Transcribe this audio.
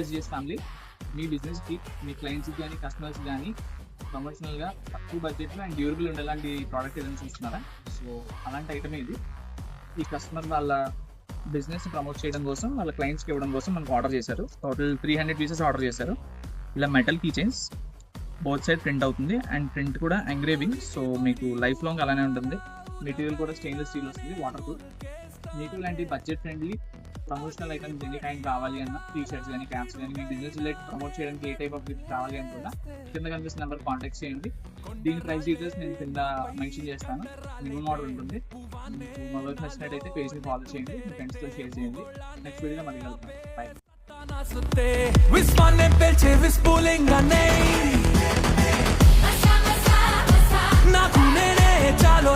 SGS family మీ బిజినెస్కి, మీ క్లయింట్స్కి కానీ customers కానీ ప్రమోషనల్గా తక్కువ బడ్జెట్లో అండ్ డ్యూరబుల్ ఉండేలాంటి ప్రోడక్ట్ ఏదైనా చూస్తున్నారా? సో అలాంటి ఐటమే ఇది. ఈ కస్టమర్ వాళ్ళ బిజినెస్ ప్రమోట్ చేయడం కోసం, వాళ్ళ క్లయింట్స్కి ఇవ్వడం కోసం మనకు ఆర్డర్ చేశారు. టోటల్ 300 పీసెస్ ఆర్డర్ చేశారు. ఇలా metal key chains, both side print అవుతుంది అండ్ ప్రింట్ కూడా ఎంగ్రేవింగ్. సో మీకు లైఫ్ లాంగ్ అలానే ఉంటుంది. మెటీరియల్ కూడా స్టెయిన్లెస్ స్టీల్ వస్తుంది, వాటర్ ప్రూఫ్. మీకు ఇలాంటి బడ్జెట్ ఫ్రెండ్లీ ప్రమోషనల్ ఐటమ్స్ ఎన్ని టైం కావాలి అన్న, టీ షర్ట్స్ కానీ, క్యాప్స్ కానీ, మీ బిజినెస్ రిలేటెడ్ ప్రమోట్ చేయడానికి ఏ టైప్ ఆఫ్ గిఫ్ట్ కావాలి అనుకున్నా కింద కనిపిస్తున్న నెంబర్ కాంటాక్ట్ చేయండి. దీని ప్రైస్ డీటెయిల్స్ నేను కింద మెన్షన్ చేస్తాను. మినిమం ఆర్డర్ ఉంటుంది. మీకు మొదటి నచ్చినట్టయితే పేజ్ని ఫాలో చేయండి, మీ ఫ్రెండ్స్తో షేర్ చేయండి. నెక్స్ట్ వీడియోలో మళ్ళీ కలుగుతాం. బై. నాకు నేనే చాలు